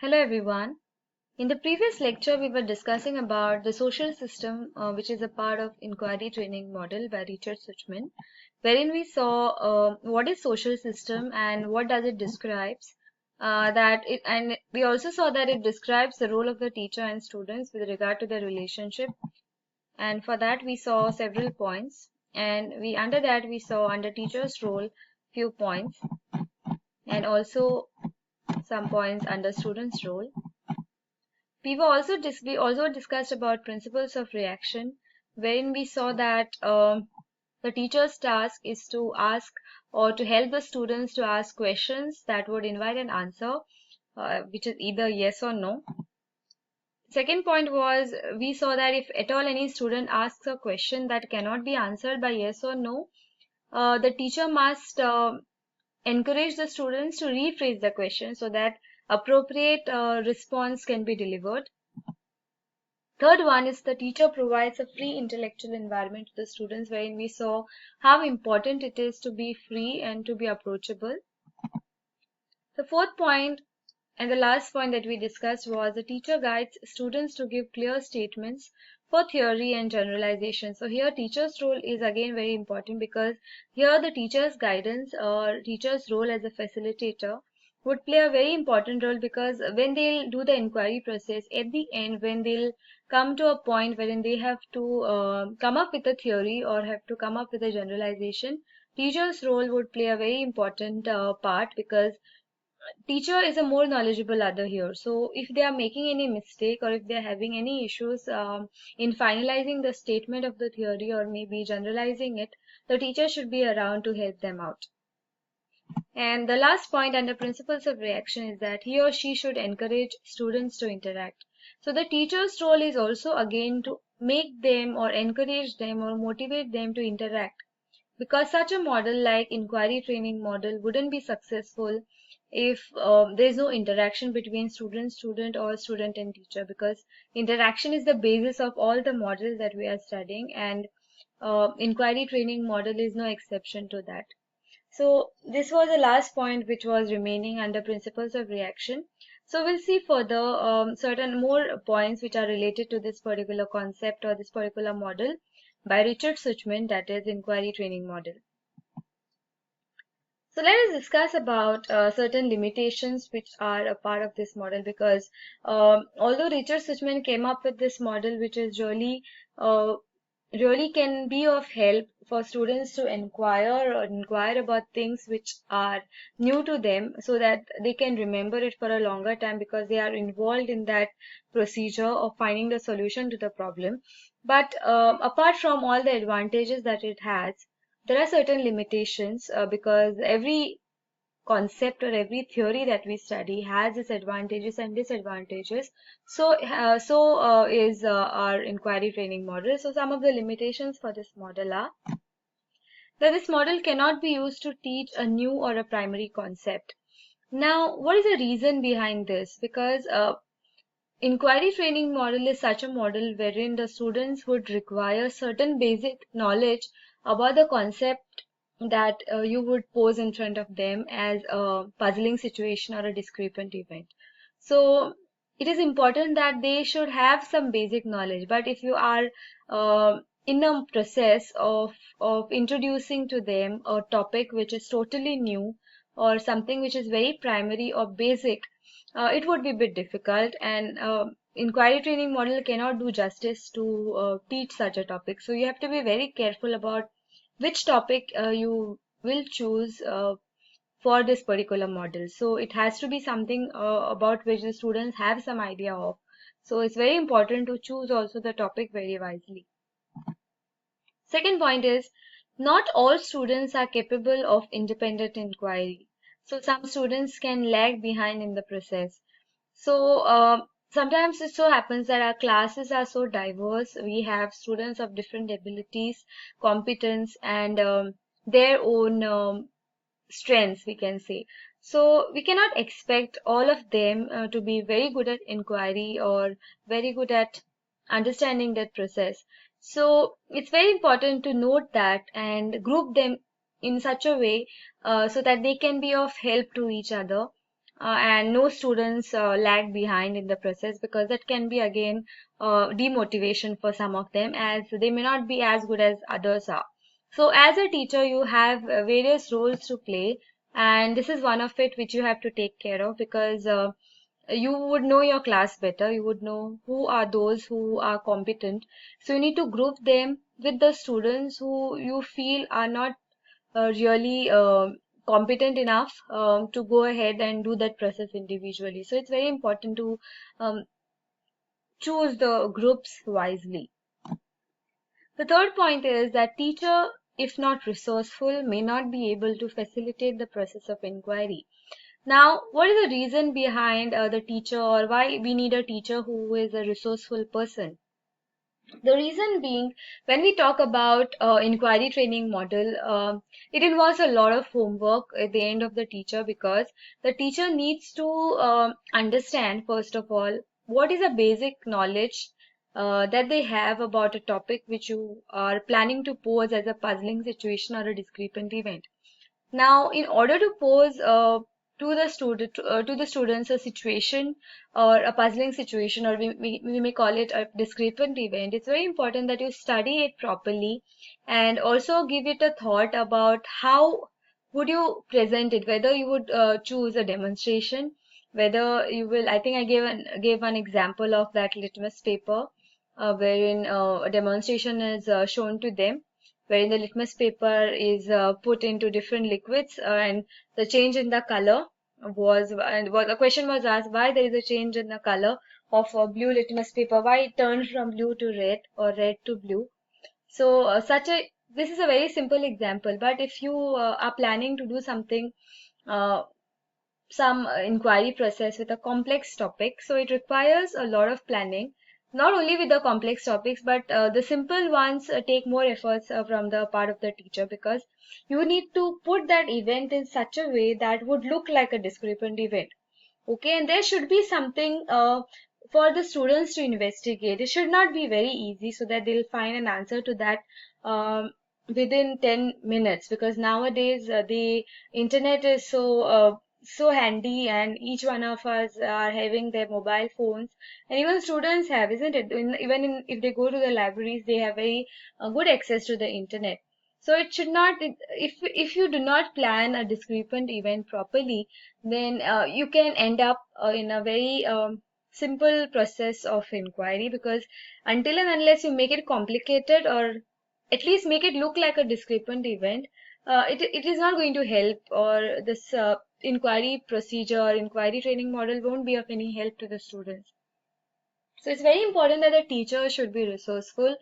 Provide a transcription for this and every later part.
Hello everyone. In the previous lecture, we were discussing about the social system, which is a part of inquiry training model by Richard Suchman, wherein we saw what is social system and what does it describes. And we also saw that it describes the role of the teacher and students with regard to their relationship. And for that, we saw several points. And we under that we saw under teacher's role few points, and also some points under student's role. We also discussed about principles of reaction, wherein we saw that the teacher's task is to ask or to help the students to ask questions that would invite an answer, which is either yes or no. Second point was we saw that if at all any student asks a question that cannot be answered by yes or no, the teacher must encourage the students to rephrase the question so that appropriate response can be delivered. Third one is the teacher provides a free intellectual environment to the students, wherein we saw how important it is to be free and to be approachable. The fourth point and the last point that we discussed was the teacher guides students to give clear statements for theory and generalization. So here teacher's role is again very important, because here the teacher's guidance or teacher's role as a facilitator would play a very important role, because when they'll do the inquiry process, at the end when they'll come to a point wherein they have to come up with a theory or have to come up with a generalization, teacher's role would play a very important part, because teacher is a more knowledgeable other here. So if they are making any mistake or if they are having any issues in finalizing the statement of the theory or maybe generalizing it, the teacher should be around to help them out. And the last point under principles of reaction is that he or she should encourage students to interact. So the teacher's role is also again to make them or encourage them or motivate them to interact, because such a model like inquiry training model wouldn't be successful if there's no interaction between student or student and teacher, because interaction is the basis of all the models that we are studying, and inquiry training model is no exception to that. So this was the last point which was remaining under principles of reaction. So we'll see further certain more points which are related to this particular concept or this particular model by Richard Suchman, that is inquiry training model. So let us discuss about certain limitations which are a part of this model, because although Richard Suchman came up with this model which is really can be of help for students to inquire about things which are new to them, so that they can remember it for a longer time, because they are involved in that procedure of finding the solution to the problem. But apart from all the advantages that it has, there are certain limitations, because every concept or every theory that we study has its advantages and disadvantages. So is our inquiry training model. So some of the limitations for this model are that this model cannot be used to teach a new or a primary concept. Now, what is the reason behind this? Because inquiry training model is such a model wherein the students would require certain basic knowledge about the concept that you would pose in front of them as a puzzling situation or a discrepant event. So it is important that they should have some basic knowledge. But if you are in a process of introducing to them a topic which is totally new or something which is very primary or basic, it would be a bit difficult, and inquiry training model cannot do justice to teach such a topic. So you have to be very careful about which topic you will choose for this particular model. So it has to be something about which the students have some idea of. So it's very important to choose also the topic very wisely. Second point is, not all students are capable of independent inquiry. So some students can lag behind in the process. So sometimes it so happens that our classes are so diverse. We have students of different abilities, competence, and their own strengths, we can say. So we cannot expect all of them to be very good at inquiry or very good at understanding that process. So it's very important to note that and group them in such a way so that they can be of help to each other. and no students lag behind in the process, because that can be again demotivation for some of them, as they may not be as good as others are. So as a teacher, you have various roles to play, and this is one of it which you have to take care of, because you would know your class better. You would know who are those who are competent. So you need to group them with the students who you feel are not really competent enough to go ahead and do that process individually. So it's very important to um, choose the groups wisely. The third point is that teacher, if not resourceful, may not be able to facilitate the process of inquiry. Now, what is the reason behind the teacher, or why we need a teacher who is a resourceful person? The reason being, when we talk about inquiry training model, it involves a lot of homework at the end of the teacher, because the teacher needs to understand, first of all, what is a basic knowledge that they have about a topic which you are planning to pose as a puzzling situation or a discrepant event. Now, in order to pose to the students a situation or a puzzling situation, or we may call it a discrepant event, it's very important that you study it properly and also give it a thought about how would you present it, whether you would choose a demonstration, whether you will. I think I gave one example of that litmus paper, wherein a demonstration is shown to them, wherein the litmus paper is put into different liquids, and the change in the color was, and what the question was asked, why there is a change in the color of a blue litmus paper, why it turns from blue to red or red to blue. So this is a very simple example, but if you are planning to do something, uh, some inquiry process with a complex topic. So it requires a lot of planning, not only with the complex topics, but the simple ones take more efforts from the part of the teacher, because you need to put that event in such a way that would look like a discrepant event. Okay, and there should be something for the students to investigate. It should not be very easy, so that they'll find an answer to that within 10 minutes, because nowadays the internet is so handy, and each one of us are having their mobile phones, and even students have, isn't it? If they go to the libraries, they have very good access to the internet. So it should not, if you do not plan a discrepant event properly, then you can end up in a very simple process of inquiry, because until and unless you make it complicated, or at least make it look like a discrepant event, it is not going to help, or this inquiry procedure or inquiry training model won't be of any help to the students. So it's very important that the teacher should be resourceful,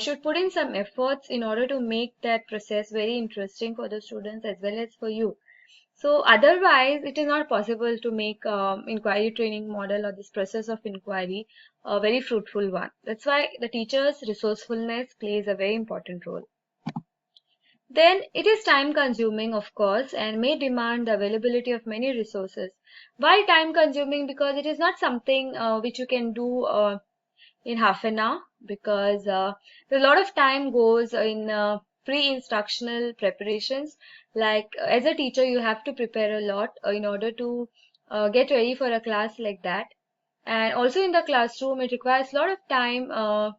should put in some efforts in order to make that process very interesting for the students as well as for you. So otherwise, it is not possible to make inquiry training model or this process of inquiry a very fruitful one. That's why the teacher's resourcefulness plays a very important role. Then it is time consuming, of course, and may demand the availability of many resources. Why time consuming? Because it is not something which you can do in half an hour, because a lot of time goes in pre-instructional preparations. Like as a teacher, you have to prepare a lot in order to get ready for a class like that. And also in the classroom, it requires a lot of time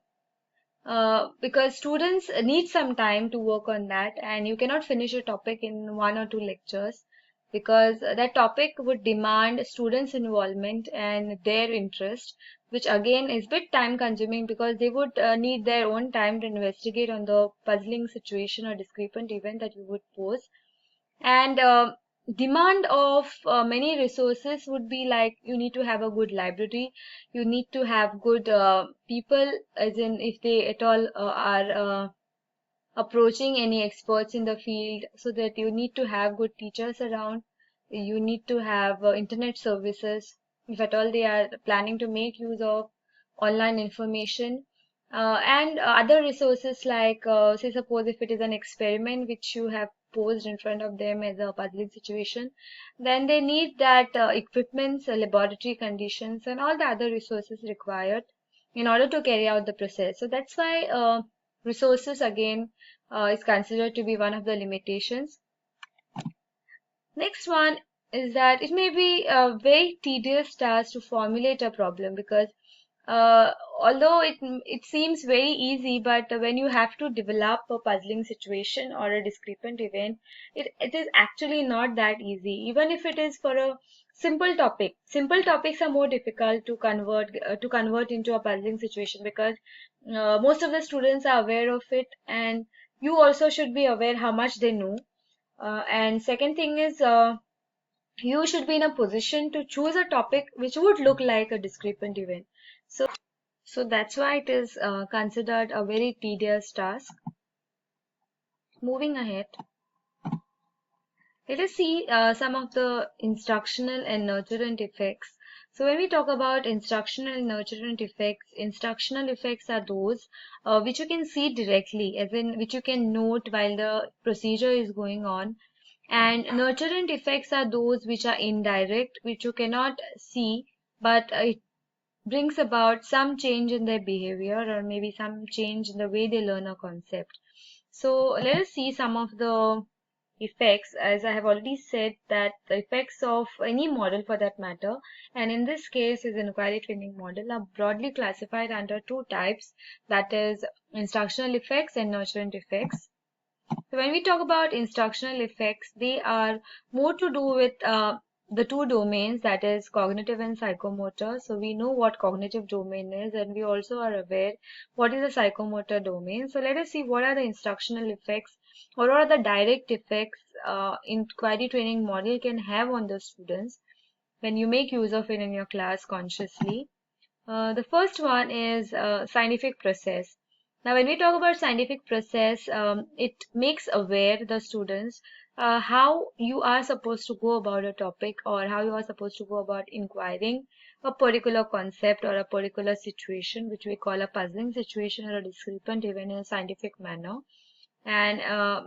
because students need some time to work on that, and you cannot finish a topic in 1 or 2 lectures, because that topic would demand students' involvement and their interest, which again is bit time consuming, because they would need their own time to investigate on the puzzling situation or discrepant event that you would pose. And demand of many resources would be like, you need to have a good library, you need to have good people, as in if they at all are approaching any experts in the field, so that you need to have good teachers around, you need to have internet services if at all they are planning to make use of online information, and other resources like, say suppose if it is an experiment which you have posed in front of them as a puzzling situation, then they need that equipments, laboratory conditions, and all the other resources required in order to carry out the process. So that's why resources again is considered to be one of the limitations. Next one is that it may be a very tedious task to formulate a problem, because although it seems very easy, but when you have to develop a puzzling situation or a discrepant event, it is actually not that easy. Even if it is for a simple topic, simple topics are more difficult to convert into a puzzling situation, because most of the students are aware of it, and you also should be aware how much they know. And second thing is, you should be in a position to choose a topic which would look like a discrepant event. So that's why it is considered a very tedious task. Moving ahead, let us see some of the instructional and nurturant effects. So when we talk about instructional and nurturant effects, instructional effects are those which you can see directly, as in which you can note while the procedure is going on. And nurturant effects are those which are indirect, which you cannot see, but it brings about some change in their behavior, or maybe some change in the way they learn a concept. So let us see some of the effects. As I have already said, that the effects of any model for that matter, and in this case is inquiry training model, are broadly classified under two types, that is instructional effects and nurturant effects. So when we talk about instructional effects, they are more to do with the two domains, that is cognitive and psychomotor. So we know what cognitive domain is, and we also are aware what is the psychomotor domain. So let us see what are the instructional effects, or what are the direct effects inquiry training model can have on the students when you make use of it in your class consciously. The first one is scientific process. Now, when we talk about scientific process, it makes aware the students how you are supposed to go about a topic, or how you are supposed to go about inquiring a particular concept or a particular situation, which we call a puzzling situation or a discrepant event, in a scientific manner. And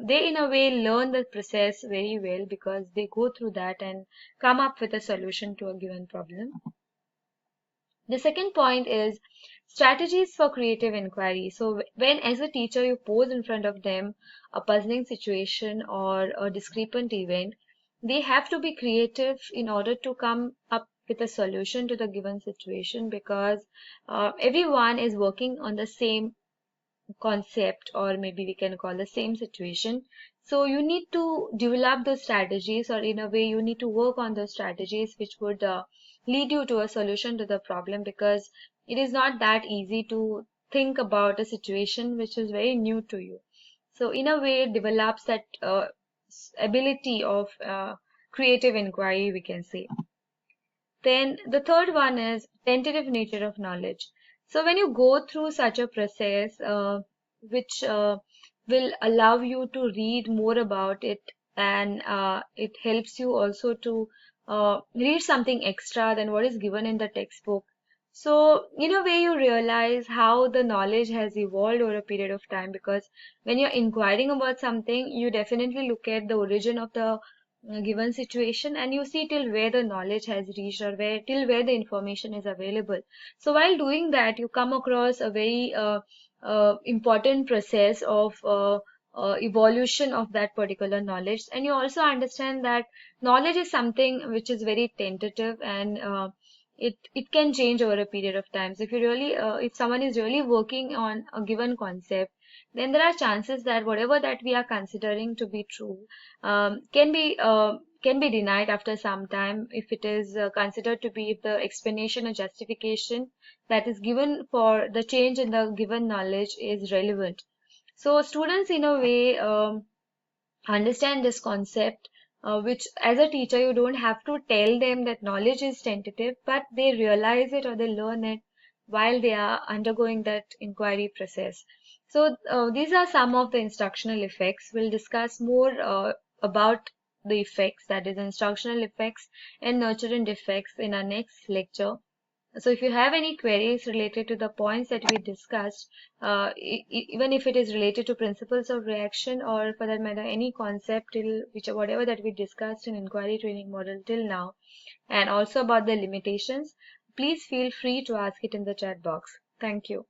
they, in a way, learn the process very well, because they go through that and come up with a solution to a given problem. The second point is strategies for creative inquiry. So when, as a teacher, you pose in front of them a puzzling situation or a discrepant event, they have to be creative in order to come up with a solution to the given situation, because everyone is working on the same concept, or maybe we can call the same situation. So you need to develop those strategies, or in a way you need to work on those strategies which would lead you to a solution to the problem, because it is not that easy to think about a situation which is very new to you. So in a way it develops that ability of creative inquiry, we can say. Then the third one is tentative nature of knowledge. So when you go through such a process, which will allow you to read more about it, and it helps you also to read something extra than what is given in the textbook. So in a way you realize how the knowledge has evolved over a period of time, because when you're inquiring about something, you definitely look at the origin of the given situation, and you see till where the knowledge has reached, or where till where the information is available. So while doing that, you come across a very important process of evolution of that particular knowledge, and you also understand that knowledge is something which is very tentative, and it can change over a period of time. So if you really if someone is really working on a given concept, then there are chances that whatever that we are considering to be true can be denied after some time, if it is considered to be, if the explanation or justification that is given for the change in the given knowledge is relevant. So students, in a way, understand this concept, which as a teacher you don't have to tell them that knowledge is tentative, but they realize it or they learn it while they are undergoing that inquiry process. So these are some of the instructional effects. We'll discuss more about the effects, that is instructional effects and nurturant effects, in our next lecture. So if you have any queries related to the points that we discussed, even if it is related to principles of reaction, or for that matter any concept till which whatever that we discussed in inquiry training model till now, and also about the limitations, please feel free to ask it in the chat box. Thank you.